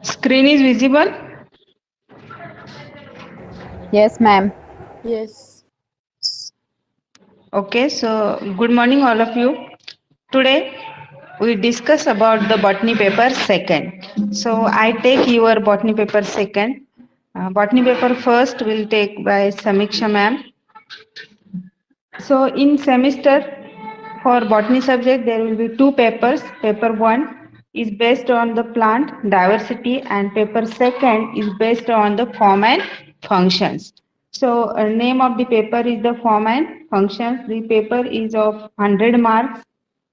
Screen is visible. Yes, ma'am. Yes. Okay, so good morning, all of you. Today we discuss about the botany paper second. So I take your botany paper second. Botany paper first will take by Samiksha ma'am. So in semester for botany subject there will be two papers. Paper 1 is based on the plant diversity and paper second is based on the form and functions. So name of the paper is the form and functions. The paper is of 100 marks.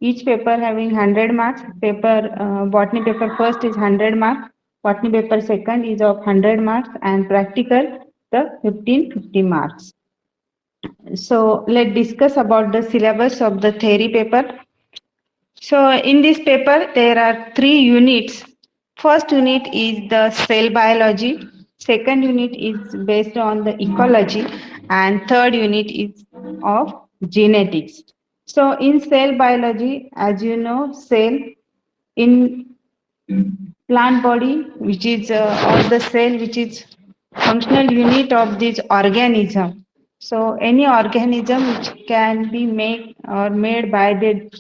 Each paper having 100 marks. Paper botany paper first is 100 marks. Botany paper second is of 100 marks and practical the 15 marks. So let's discuss about the syllabus of the theory paper. So in this paper, there are three units. First unit is the cell biology. Second unit is based on the ecology, and third unit is of genetics. So in cell biology, as you know, cell in plant body, which is or the cell, which is functional unit of this organism. So any organism which can be made or made by the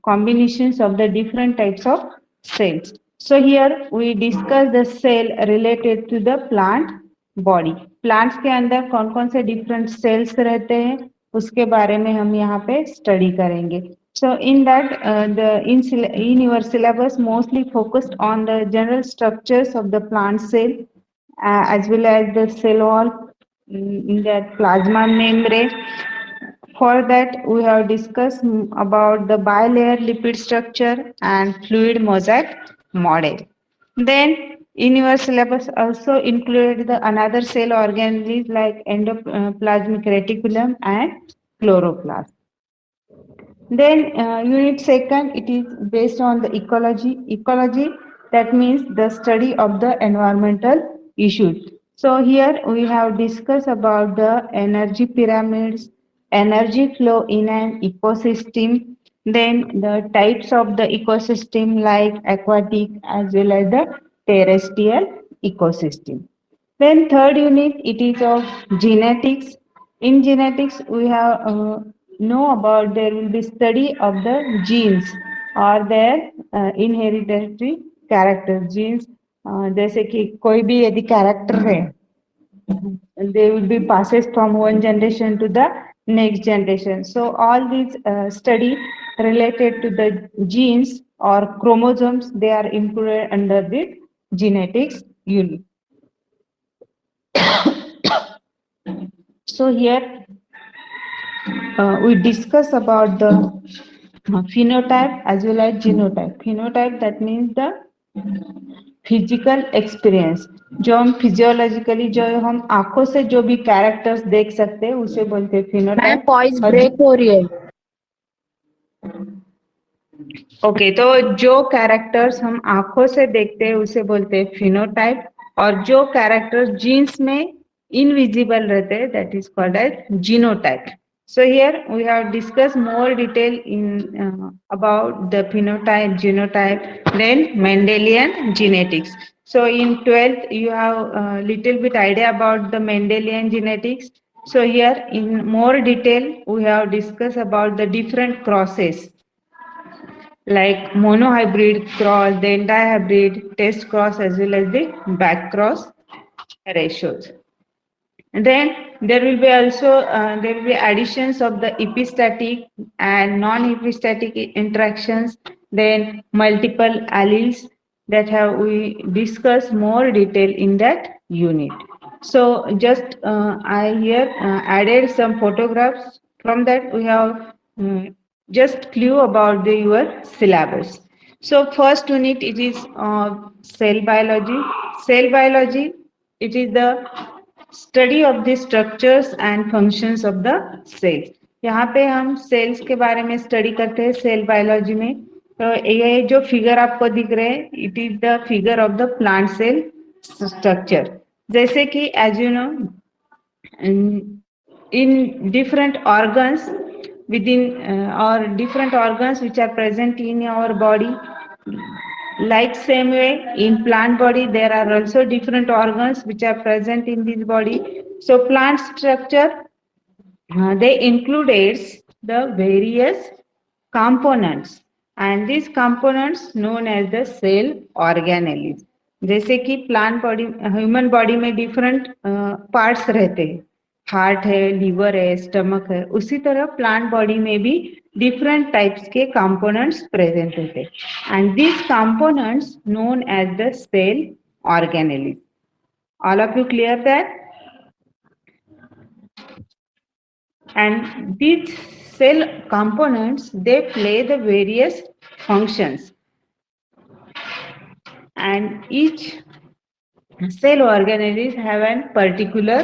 combinations of the different types of cells. So here we discuss the cell related to the plant body plants के अंदर कौन कौन से different cells रहते हैं उसके बारे में हम यहाँ पे स्टडी करेंगे so in that in your syllabus mostly focused on the general structures of the plant cell as well as the cell wall in that plasma membrane. For that, we have discussed about the bilayer lipid structure and fluid mosaic model. Then, in your syllabus also included the another cell organelles like endoplasmic reticulum and chloroplast. Then unit second, it is based on the ecology. Ecology, that means the study of the environmental issues. So here we have discussed about the energy pyramids, energy flow in an ecosystem, then the types of the ecosystem like aquatic as well as the terrestrial ecosystem. Then third unit, it is of genetics. In genetics, we have know about there will be study of the genes or their inheritatory characters. Genes जैसे कि कोई भी यदि character है, they will be passes from one generation to the next generation. So all these study related to the genes or chromosomes, they are included under the genetics unit. So here we discuss about the phenotype as well as genotype. Phenotype that means the physical experience जो हम physiologically जो हम आंखों से जो भी characters देख सकते हैं उसे बोलते हैं मैम फिनोटाइप वॉइस और ब्रेक हो रही है. ओके तो जो कैरेक्टर्स हम आंखों से देखते हैं उसे बोलते हैं फिनोटाइप और जो कैरेक्टर्स जीन्स में इनविजिबल रहते हैं that is called as genotype. So here we have discussed more detail in about the phenotype, genotype, then Mendelian genetics. So in 12th you have a little bit idea about the Mendelian genetics. So here in more detail we have discussed about the different crosses like monohybrid cross, then dihybrid, test cross as well as the back cross ratios. And then there will be also there will be additions of the epistatic and non-epistatic interactions, then multiple alleles that have we discussed more detail in that unit. So just I here added some photographs. From that we have just clue about the your syllabus. So first unit it is cell biology. Cell biology it is the study of the structures and functions of the cells. यहाँ पे हम sales के बारे में study करते हैं cell biology में. तो ये जो फिगर आपको दिख रहे हैं it is the figure of the plant cell structure. जैसे कि as you know in different organs within or different organs which are present in our body Like same way in plant body, there are also different organs which are present in this body. So plant structure, they includes the various components, and these components known as the cell organelles. जैसे कि plant body, human body में different parts रहते हैं, heart है, liver है, stomach है, उसी तरह प्लांट बॉडी में भी डिफरेंट टाइप्स के कंपोनेंट्स प्रेजेंट होते हैं, and these components known as the cell organelles. All of you clear that? And these cell components, they play the various functions, and each cell organelles have a particular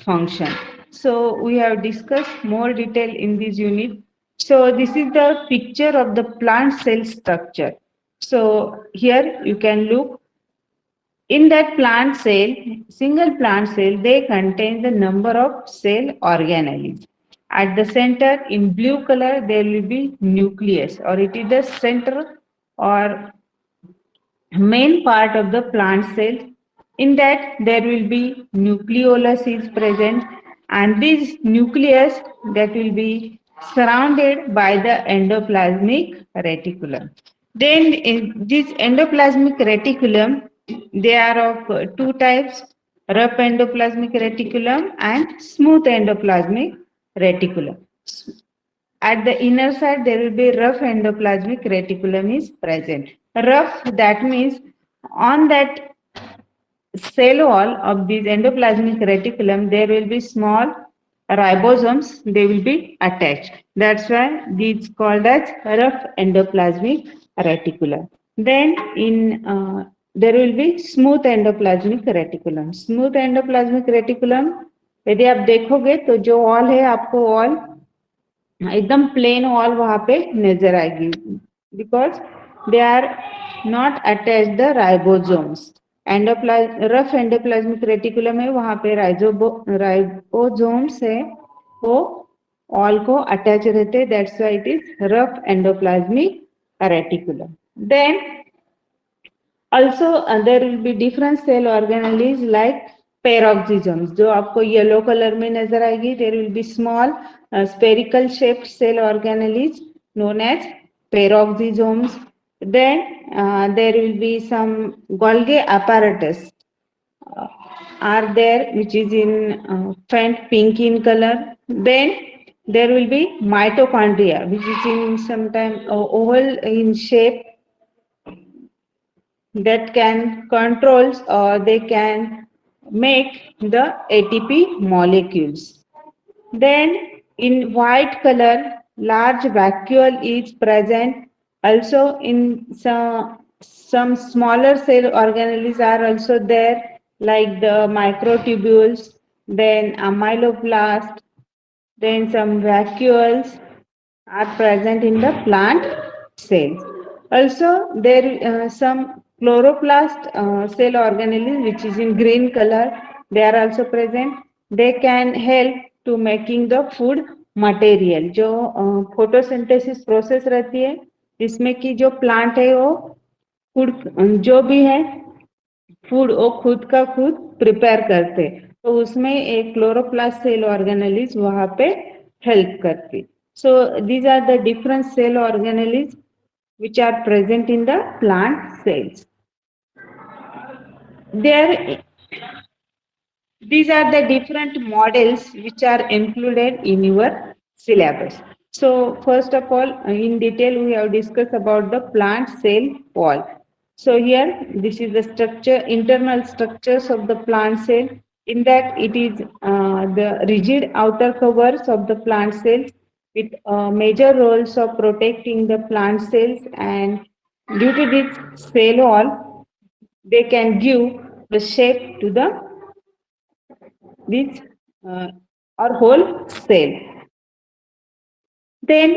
function. So we have discussed more detail in this unit. So this is the picture of the plant cell structure. So here you can look. In that plant cell, single plant cell, they contain the number of cell organelles. At the center, in blue color, there will be nucleus, or it is the center or main part of the plant cell. In that, there will be nucleolus is present, and this nucleus that will be surrounded by the endoplasmic reticulum. Then in this endoplasmic reticulum, they are of two types: rough endoplasmic reticulum and smooth endoplasmic reticulum. At the inner side, there will be rough endoplasmic reticulum is present. Rough, that means on that cell wall of this endoplasmic reticulum, there will be small ribosomes, they will be attached. That's why this called as rough endoplasmic reticulum. Then in there will be smooth endoplasmic reticulum. Smooth endoplasmic reticulum, यदि आप देखोगे तो जो wall है, आपको wall एकदम plane wall वहां पे नजर आएगी, because they are not attach the ribosomes. Rough endoplasmic reticulum में वहां पे राइबोसोम्स है, वो ऑल को अटैच रहते, that's why it is rough endoplasmic reticulum. Then also there will be different cell organelles like peroxisomes, जो आपको येलो कलर में नजर आएगी. There will be small spherical shaped cell organelles known as peroxisomes. Then there will be some Golgi apparatus are there, which is in faint pink in color. Then there will be mitochondria, which is in sometime oval in shape, that can controls or they can make the ATP molecules. Then in white color, large vacuole is present. Also in some smaller cell organelles are also there, like the microtubules, then amyloblast, then some vacuoles are present in the plant cells. Also, there some chloroplast cell organelles, which is in green color, they are also present. They can help to making the food material. जो photosynthesis process रहती है, जिसमें कि जो plant है वो food जो भी है फूड वो खुद का खुद प्रिपेयर करते, तो उसमें एक क्लोरोप्लास्ट सेल ऑर्गेनेलिस वहां पे हेल्प करती. So these are the different cell organelles which are present in the plant cells. There, these are the different models which are included in your syllabus. So first of all, in detail, we have discussed about the plant cell wall. So here, this is the structure, internal structures of the plant cell. In that, it is the rigid outer covers of the plant cells with major roles of protecting the plant cells, and due to this cell wall, they can give the shape to the this or whole cell. Then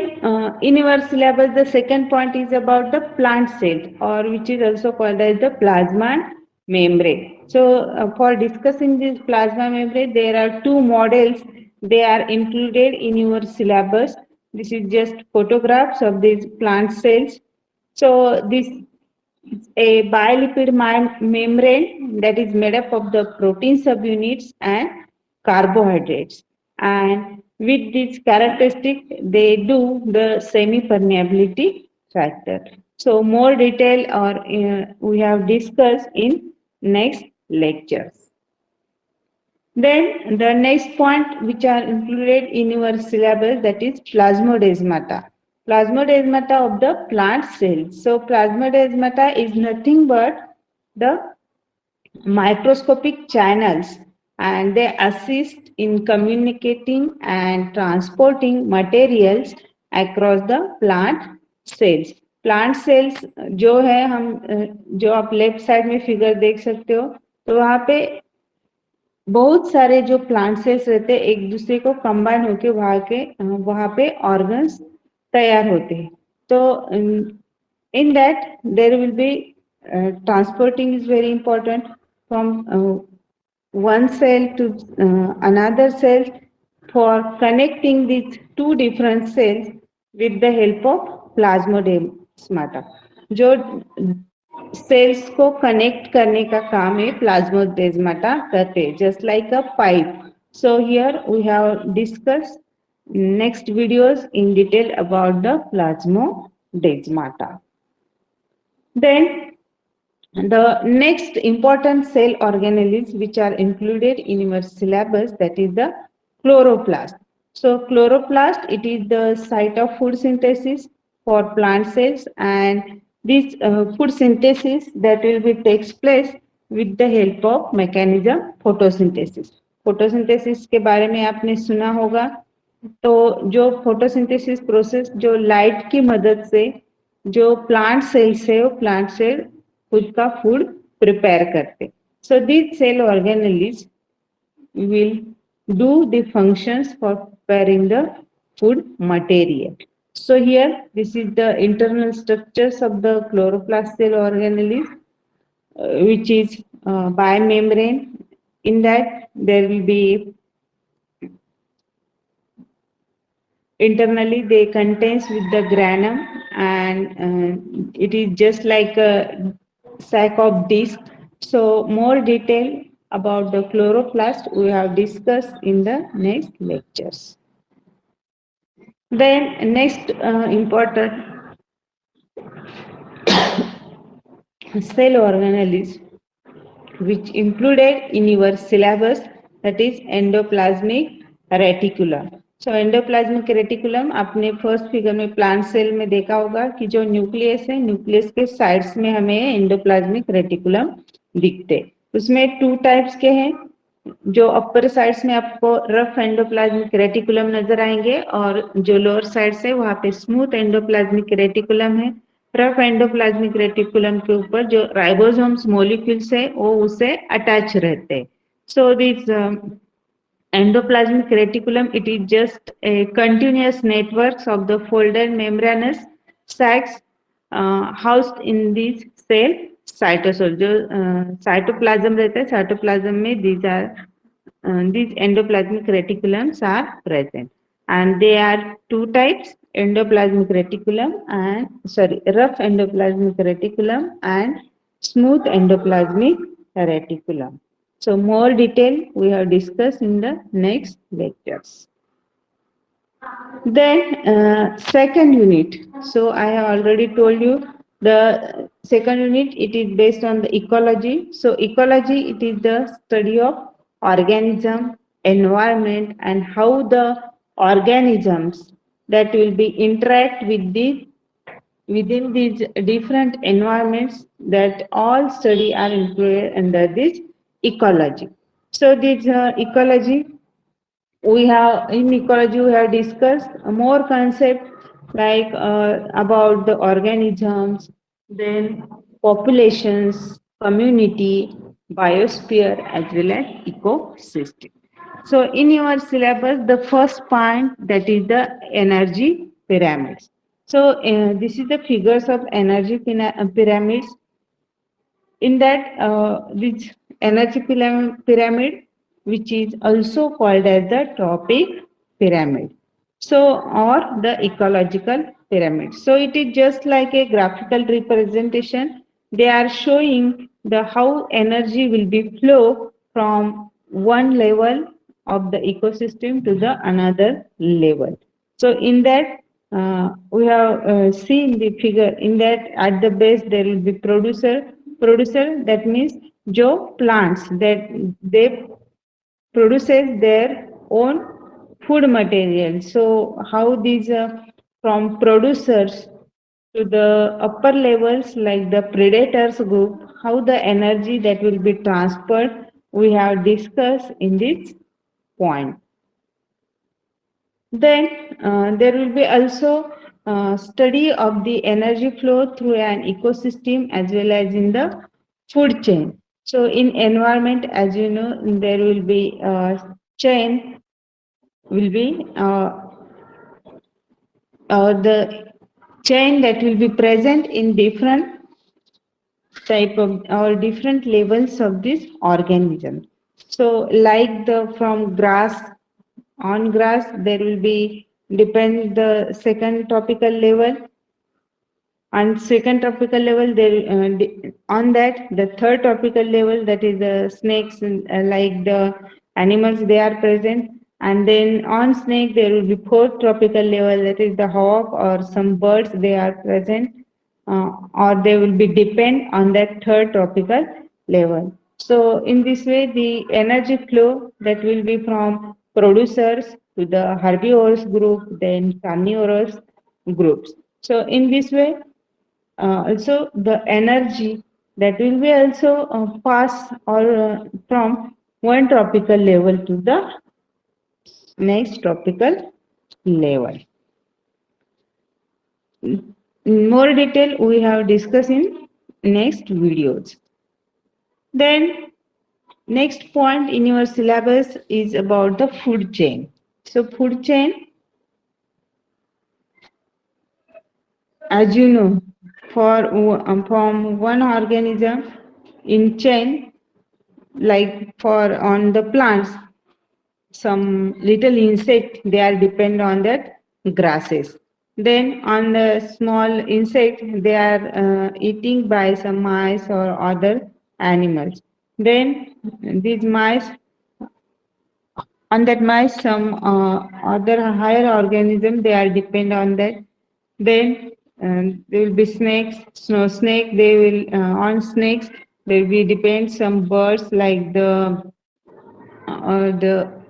in your syllabus, the second point is about the plant cell, or which is also called as the plasma membrane. So for discussing this plasma membrane, there are two models. They are included in your syllabus. This is just photographs of these plant cells. So this It's a bilipid membrane that is made up of the protein subunits and carbohydrates. And with this characteristic, they do the semi-permeability factor. So more detail or we have discussed in next lectures. Then the next point which are included in your syllabus, that is plasmodesmata. Plasmodesmata of the plant cells. So plasmodesmata is nothing but the microscopic channels, and they assist in communicating and transporting materials across the plant cells. Plant cells जो है हम जो आप left side में figure देख सकते हो, तो वहां पे बहुत सारे जो प्लांट सेल्स रहते हैं एक दूसरे को कंबाइन होके वहां पे ऑर्गन्स तैयार होते हैं. तो in that there will be transporting is very important from one cell to another cell for connecting these two different cells with the help of plasmodesmata. जो सेल्स को कनेक्ट करने का काम है प्लाज्मोडेस्माटा करते हैं, just like a pipe. So here we have discuss next videos in detail about the plasmodesmata. Then the next important cell organelles which are included in your syllabus, that is the chloroplast. So chloroplast, it is the site of food synthesis for plant cells, and this food synthesis that will be takes place with the help of mechanism photosynthesis. photosynthesis के बारे में आपने सुना होगा. तो जो photosynthesis process जो light की मदद से जो प्लांट सेल्स है वो प्लांट सेल खुद का फूड प्रिपेयर करते. So this cell organelles will do the functions for preparing the food material. So here this is the internal structures of the chloroplast cell organelles, which is biomembrane. In that there will be internally they contains with the granum, and it is just like a sac of disc. So more detail about the chloroplast we have discussed in the next lectures. Then next important cell organelles which included in your syllabus, that is endoplasmic reticulum. So endoplasmic reticulum आपने first figure में plant cell में देखा होगा कि जो nucleus है, nucleus के sides में हमें एंडोप्लाज्मिक रेटिकुलम दिखते. उसमें टू टाइप्स के हैं. जो अपर साइड्स में आपको रफ एंडोप्लाज्मिक रेटिकुलम नजर आएंगे, और जो लोअर साइड्स है वहां पे स्मूथ एंडोप्लाज्मिक रेटिकुलम है. रफ एंडोप्लाज्मिक रेटिकुलम के ऊपर जो राइबोसोम्स मॉलिक्यूल्स है वो उससे अटैच रहते हैं. So this endoplasmic reticulum, it is just a continuous networks of the folded membranous sacs housed in these cell cytosol. जो cytoplasm रहता है, cytoplasm में these endoplasmic reticulums are present, and they are two types: endoplasmic reticulum and rough endoplasmic reticulum and smooth endoplasmic reticulum. So more detail we have discussed in the next lectures. Then second unit. So I have already told you the second unit, it is based on the ecology. So ecology, it is the study of organism, environment, and how the organisms that will be interact with the within these different environments, that all study are included under this ecology. So this ecology, we have discussed more concept like about the organisms, then populations, community, biosphere, as well as ecosystem. So in your syllabus, the first point, that is the energy pyramids. So this is the figures of energy pyramids. In that this energy pyramid, which is also called as the trophic pyramid, so or the ecological pyramid. So it is just like a graphical representation they are showing the how energy will be flow from one level of the ecosystem to the another level. So in that we have seen the figure in that at the base there will be producer that means Joe plants that they produces their own food material. So how these from producers to the upper levels like the predators group, how the energy that will be transferred, we have discussed in this point. Then there will be also study of the energy flow through an ecosystem as well as in the food chain. So in environment, as you know, there will be chain will be the chain that will be present in different type of or different levels of this organism. So like the from grass on grass there will be depend the second tropical level, and second tropical level there on that the third tropical level, that is the snakes like the animals they are present, and then on snake there will be fourth tropical level, that is the hawk or some birds they are present, or they will be depend on that third tropical level. So in this way the energy flow that will be from producers to the herbivores group, then carnivorous groups. So in this way also the energy that will be also pass or from one tropical level to the next tropical level. In more detail we have discussed in next videos. Then next point in your syllabus is about the food chain. So food chain, as you know, from one organism in chain, like for on the plants, some little insect they are depend on that grasses. Then on the small insect they are eating by some mice or other animals. Then these mice, on that mice some other higher organism they are depend on that. Then there will be snakes, snow snake they will on snakes there will be depend some birds like the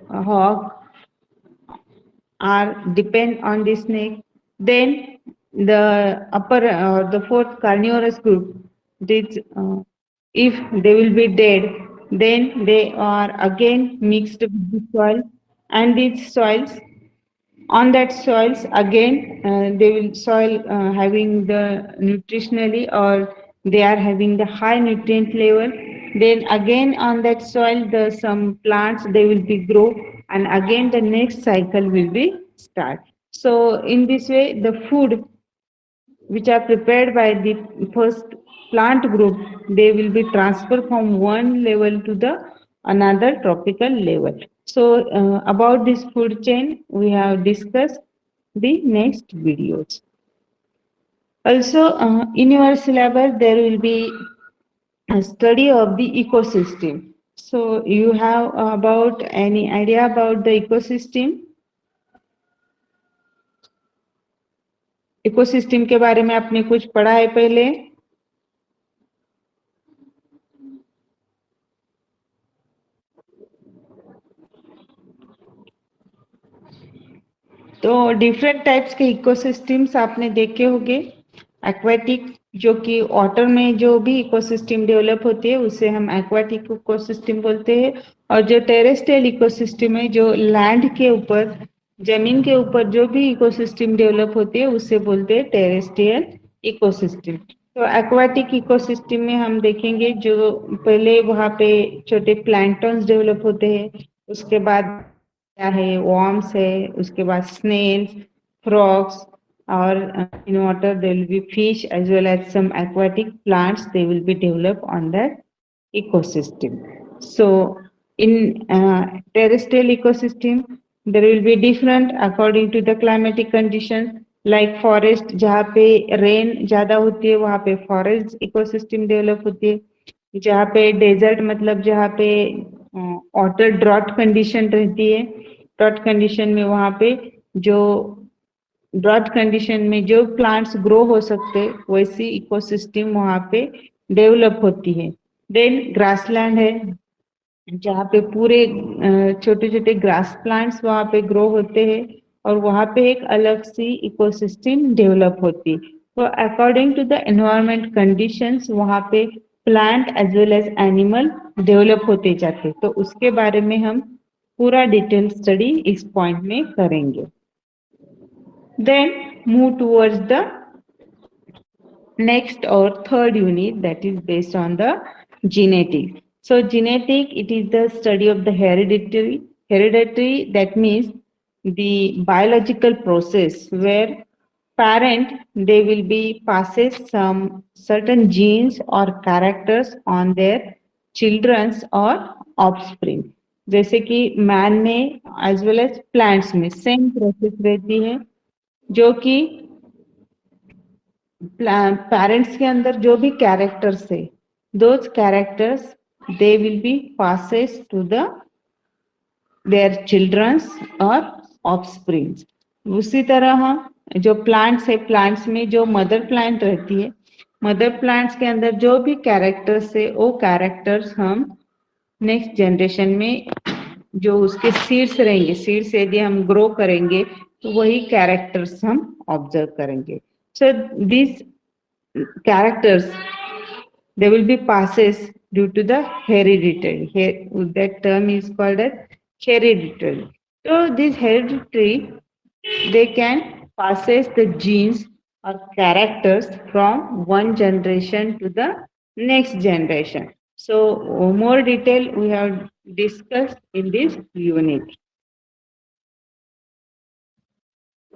hawk are depend on the snake. Then the upper the fourth carnivorous group, this, if they will be dead, then they are again mixed with the soil, and these soils on that soils again they will soil having the nutritionally or they are having the high nutrient level, then again on that soil the some plants they will be grow, and again the next cycle will be start. So in this way the food which are prepared by the first plant group they will be transferred from one level to the another tropical level. So about this food chain we have discussed the next videos. Also in your syllabus there will be a study of the ecosystem. So you have about any idea about the ecosystem? Ecosystem के बारे में आपने कुछ पढ़ा है पहले? तो different types के इकोसिस्टम्स आपने देखे होंगे। एक्वाटिक जो कि वाटर में जो भी इकोसिस्टम डेवलप होती है उसे हम एक्वाटिक इकोसिस्टम बोलते हैं, और जो टेरेस्ट्रियल इकोसिस्टम है जो लैंड के ऊपर जमीन के ऊपर जो भी इकोसिस्टम डेवलप होती है उसे बोलते हैं टेरेस्ट्रियल इकोसिस्टम। तो एक्वाटिक इकोसिस्टम में हम देखेंगे जो पहले वहाँ पे छोटे प्लैंक्टन्स डेवलप होते हैं, उसके बाद क्या है वॉर्म्स है, उसके बाद स्नेल्स, फ्रॉग्स, और in water there will be fish as well as some aquatic plants they will be developed on that ecosystem. So in terrestrial ecosystem there will be different according to the climatic conditions. Like forest, जहाँ पे rain ज्यादा होती है वहाँ पे forest ecosystem develop होती है। जहाँ पे डेजर्ट मतलब जहाँ पे वाटर ड्रॉट कंडीशन रहती है, ड्रॉट कंडीशन में वहाँ पे जो ड्रॉट कंडीशन में जो प्लांट्स ग्रो हो सकते वैसी इकोसिस्टम वहाँ पे डेवलप होती है। देन ग्रासलैंड है, जहाँ पे पूरे छोटे छोटे ग्रास प्लांट्स वहाँ पे ग्रो होते हैं और वहाँ पे एक अलग सी इकोसिस्टम डेवलप होती है। तो according to the environment conditions वहाँ पे plant as well as animal develop होते जाते, तो उसके बारे में हम पूरा डिटेल स्टडी इस पॉइंट में करेंगे। Then move towards the next or third unit, that is based on the genetic. So genetic, it is the study of the hereditary. Hereditary, that means the biological process where parent, they will be passes some certain genes or characters on their children's or offspring. जैसे कि man में as well as plants में same process रहती है, जो कि parents के अंदर जो भी कैरेक्टर्स है, those characters they will be passes to the their childrens और ऑफस्प्रिंग्स। उसी तरह जो प्लांट्स है, प्लांट्स में जो मदर प्लांट रहती है, मदर प्लांट्स के अंदर जो भी कैरेक्टर्स है वो कैरेक्टर्स हम नेक्स्ट जनरेशन में जो उसके सीड्स रहेंगे, सीड्स यदि हम ग्रो करेंगे तो वही कैरेक्टर्स हम ऑब्जर्व करेंगे। So this characters, they will be passes due to the hereditary. That term is called as hereditary. So this hereditary, they can passes the genes or characters from one generation to the next generation. So more detail we have discussed in this unit.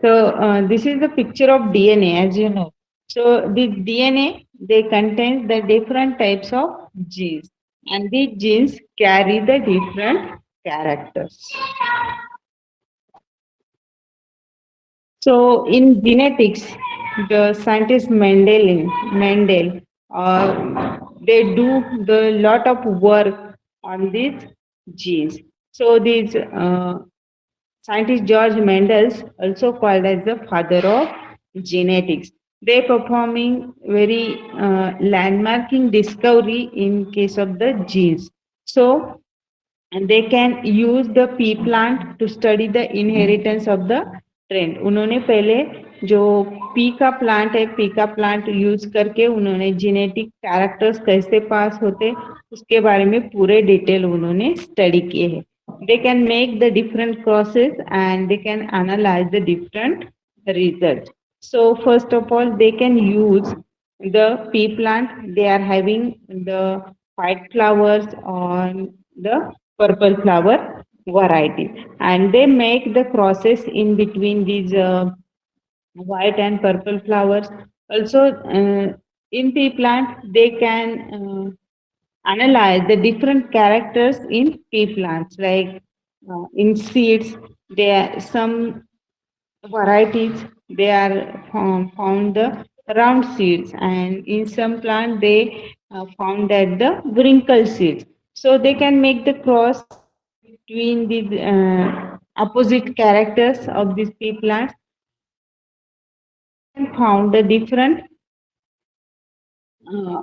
So this is the picture of DNA, as you know. So the DNA, they contain the different types of genes, and these genes carry the different characters. So in genetics, the scientist Mendel, they do the lot of work on these genes. So these scientist George Mendel, also called as the father of genetics, they performing very landmarking discovery in case of the genes. So and they can use the pea plant to study the inheritance of the trend. उन्होंने पहले जो P का plant है, P का plant use करके उन्होंने genetic characters कैसे पास होते उसके बारे में पूरे डिटेल उन्होंने स्टडी किए हैं। They can make the different crosses and they can analyze the different results. So first of all, they can use the pea plant. They are having the white flowers on the purple flower variety, and they make the crosses in between these white and purple flowers. Also, in pea plant, they can analyze the different characters in pea plants, like in seeds, there are some varieties, they are found the round seeds, and in some plant they found that the wrinkle seeds. So they can make the cross between the opposite characters of these pea plants and found the different uh,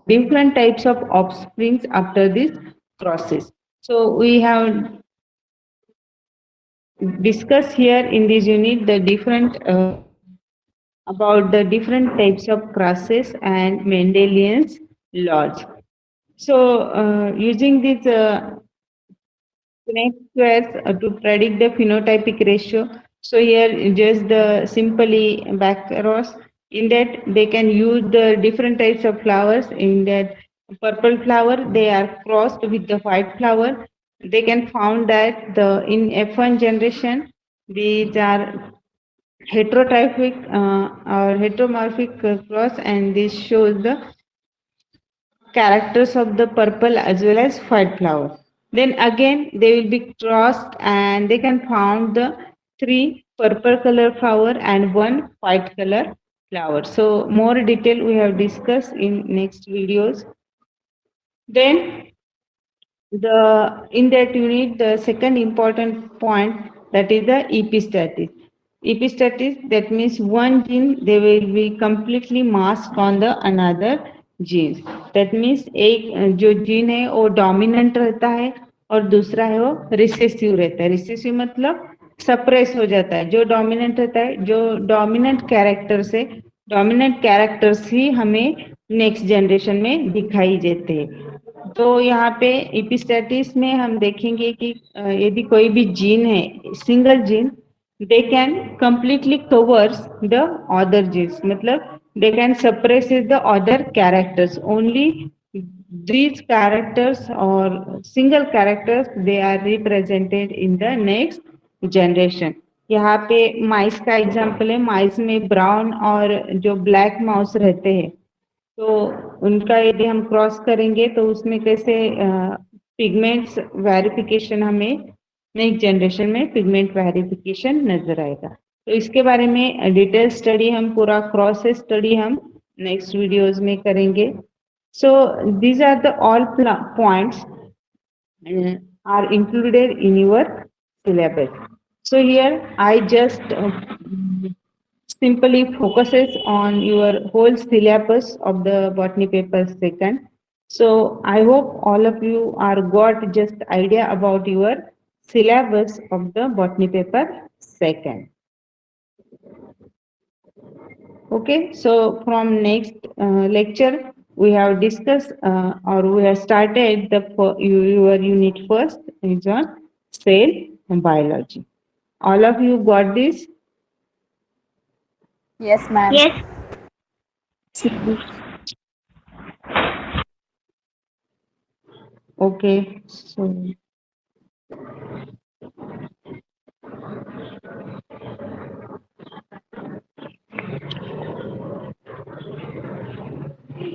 different types of offsprings after this process. So we have discussed here in this unit the different about the different types of crosses and Mendelian's laws. So using these Punnett squares to predict the phenotypic ratio. So here just the simply back arrows. In that they can use the different types of flowers. In that purple flower, they are crossed with the white flower. They can found that the in F1 generation, these are heterotypic or heteromorphic cross, and this shows the characters of the purple as well as white flower. Then again they will be crossed and they can found the three purple color flower and one white color flower. So more detail we have discussed in next videos. Then the in that unit the second important point, that is the epistatic. Epistatic, that means one gene they will be completely masked on the another genes. that means एक जो gene है वो dominant रहता है और दूसरा है वो रिसेसिव रहता है. रिसेसिव मतलब सप्रेस हो जाता है. जो डोमिनेंट रहता है, जो डोमिनेंट कैरेक्टर से डोमिनेंट कैरेक्टर्स ही हमें नेक्स्ट जनरेशन में दिखाई देते हैं. तो यहाँ पे एपिस्टेटिस में हम देखेंगे कि यदि कोई भी जीन है, single gene, they can completely covers the other genes. मतलब they can suppress the other characters. Only these characters or single characters they are represented in the next generation. यहाँ पे माइस का एग्जाम्पल है. माइस में ब्राउन और जो black mouse रहते हैं, तो उनका यदि हम क्रॉस करेंगे तो उसमें कैसे पिगमेंट्स वेरिफिकेशन हमें नेक्स्ट जनरेशन में पिगमेंट वेरिफिकेशन नजर आएगा. तो इसके बारे में डिटेल स्टडी हम पूरा क्रॉस स्टडी हम नेक्स्ट वीडियोस में करेंगे. So these are the all points are included in your syllabus. So here I just simply focuses on your whole syllabus of the botany paper second. So I hope all of you are got just idea about your syllabus of the botany paper second. Okay, so from next lecture we have discussed or we have started the your unit first is on cell biology. All of you got this? Yes, ma'am. Yes. Okay, so